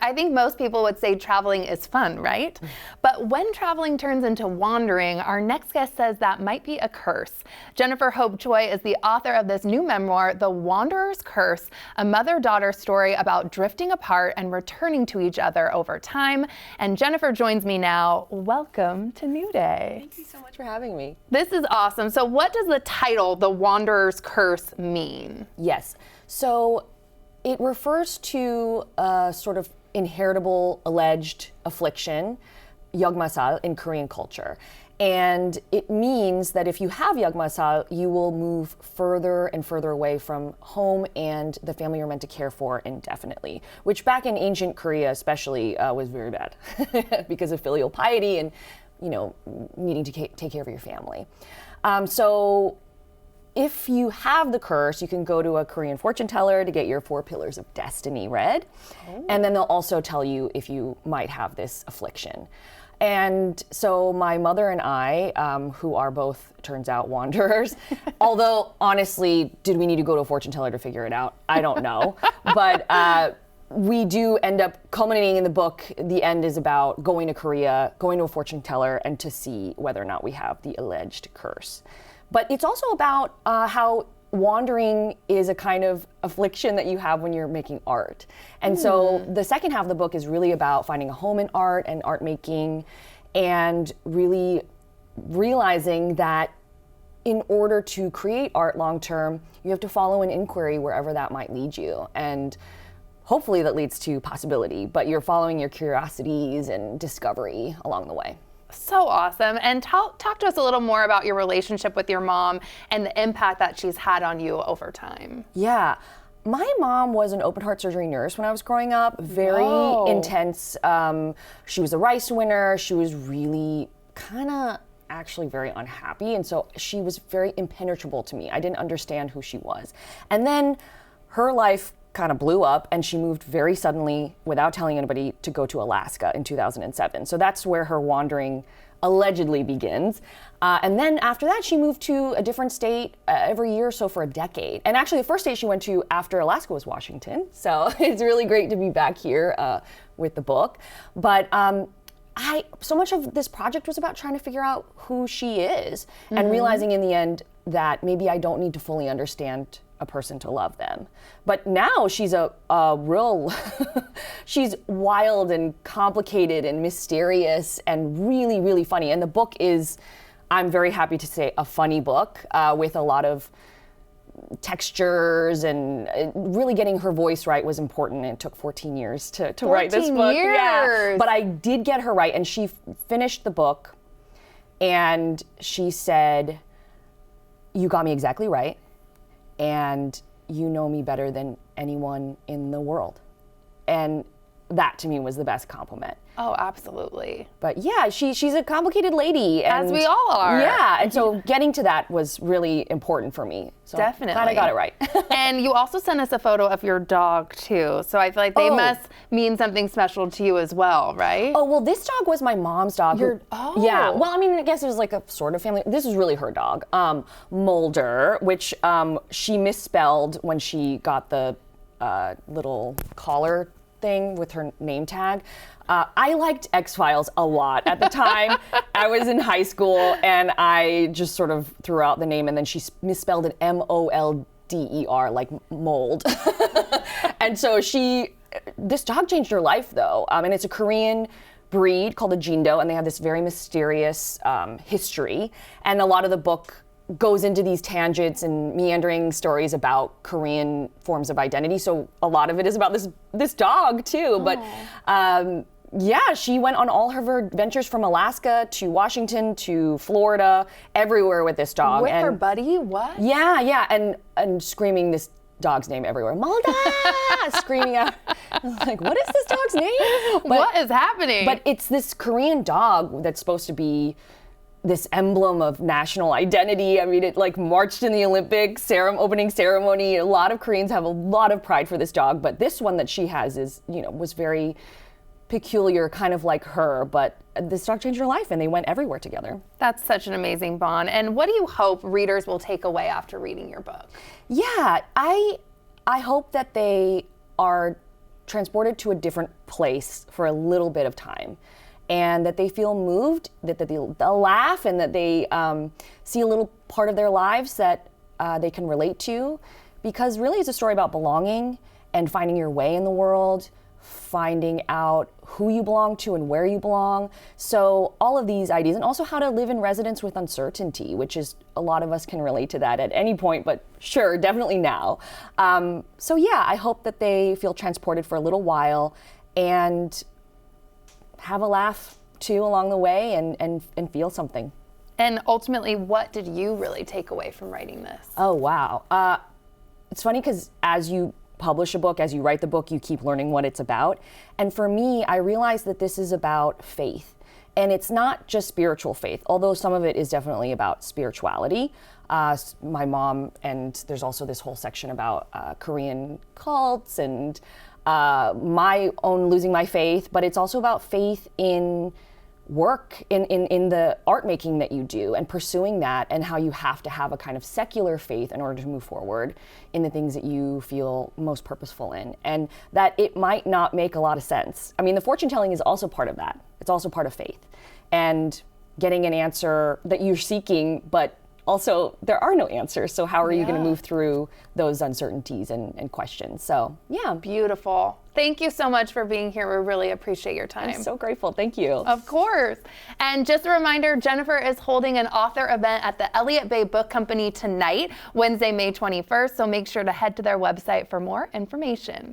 I think most people would say traveling is fun, right? But when traveling turns into wandering, our next guest says that might be a curse. Jennifer Hope Choi is the author of this new memoir, The Wanderer's Curse, a mother-daughter story about drifting apart and returning to each other over time. And Jennifer joins me now. Welcome to New Day. Thank you so much for having me. This is awesome. So what does the title, The Wanderer's Curse, mean? Yes. So it refers to a sort of inheritable alleged affliction, yeogmasal, in Korean culture. And it means that if you have yeogmasal, you will move further and further away from home and the family you're meant to care for indefinitely, which back in ancient Korea especially was very bad because of filial piety and, you know, needing to take care of your family. So if you have the curse, you can go to a Korean fortune teller to get your 4 pillars of destiny read. Oh. And then they'll also tell you if you might have this affliction. And so my mother and I, who are both, turns out, wanderers, although honestly, did we need to go to a fortune teller to figure it out? I don't know. But we do end up culminating in the book. The end is about going to Korea, going to a fortune teller, and to see whether or not we have the alleged curse. But it's also about how wandering is a kind of affliction that you have when you're making art. And so the second half of the book is really about finding a home in art and art making, and really realizing that in order to create art long term, you have to follow an inquiry wherever that might lead you. And hopefully that leads to possibility, but you're following your curiosities and discovery along the way. So awesome. And talk to us a little more about your relationship with your mom and the impact that she's had on you over time. Yeah. My mom was an open heart surgery nurse when I was growing up, very intense. She was a Rice winner. She was really kind of actually very unhappy. And so she was very impenetrable to me. I didn't understand who she was. And then her life kind of blew up and she moved very suddenly without telling anybody to go to Alaska in 2007. So that's where her wandering allegedly begins. And then after that, she moved to a different state every year or so for a decade. And actually the first state she went to after Alaska was Washington. So it's really great to be back here with the book. But so much of this project was about trying to figure out who she is and realizing in the end that maybe I don't need to fully understand a person to love them. But now she's a real, she's wild and complicated and mysterious and really, really funny. And the book is, I'm very happy to say, a funny book with a lot of textures, and really getting her voice right was important. It took 14 years to write this book. Yeah. But I did get her right, and she finished the book and she said, "You got me exactly right. And you know me better than anyone in the world." And that to me was the best compliment. Oh, absolutely. But yeah, she's a complicated lady. As we all are. Yeah, and so getting to that was really important for me. So definitely. Glad I got it right. And you also sent us a photo of your dog too. So I feel like they must mean something special to you as well, right? Oh, well, this dog was my mom's dog. Yeah, well, I mean, I guess it was like a sort of family. This is really her dog, Mulder, which she misspelled when she got the little collar thing with her name tag. I liked X-Files a lot at the time. I was in high school and I just sort of threw out the name, and then she misspelled it M-O-L-D-E-R, like mold. And so this dog changed her life though. And it's a Korean breed called a Jindo, and they have this very mysterious history. And a lot of the book goes into these tangents and meandering stories about Korean forms of identity. So a lot of it is about this dog too. But yeah, she went on all her adventures from Alaska to Washington to Florida, everywhere with this dog. With her buddy? What? Yeah, and screaming this dog's name everywhere. Mulder! Screaming out. I was like, what is this dog's name? What is happening? But it's this Korean dog that's supposed to be this emblem of national identity. I mean, it like marched in the Olympics opening ceremony. A lot of Koreans have a lot of pride for this dog, but this one that she has is, was very peculiar, kind of like her, but this dog changed her life and they went everywhere together. That's such an amazing bond. And what do you hope readers will take away after reading your book? Yeah, I hope that they are transported to a different place for a little bit of time, and that they feel moved, that they'll laugh, and that they see a little part of their lives that they can relate to, because really it's a story about belonging and finding your way in the world, finding out who you belong to and where you belong. So all of these ideas, and also how to live in residence with uncertainty, which is, a lot of us can relate to that at any point, but sure, definitely now. So yeah, I hope that they feel transported for a little while and have a laugh too along the way, and feel something. And ultimately, what did you really take away from writing this? Oh, wow. It's funny because as you publish a book, as you write the book, you keep learning what it's about. And for me, I realized that this is about faith. And it's not just spiritual faith, although some of it is definitely about spirituality. My mom, and there's also this whole section about Korean cults and my own losing my faith, but it's also about faith in work, in the art making that you do, and pursuing that, and how you have to have a kind of secular faith in order to move forward in the things that you feel most purposeful in, and that it might not make a lot of sense. I mean, the fortune telling is also part of that. It's also part of faith, and getting an answer that you're seeking, but also there are no answers. So how are you going to move through those uncertainties and questions? So yeah. Beautiful. Thank you so much for being here. We really appreciate your time. I'm so grateful. Thank you. Of course. And just a reminder, Jennifer is holding an author event at the Elliott Bay Book Company tonight, Wednesday, May 21st. So make sure to head to their website for more information.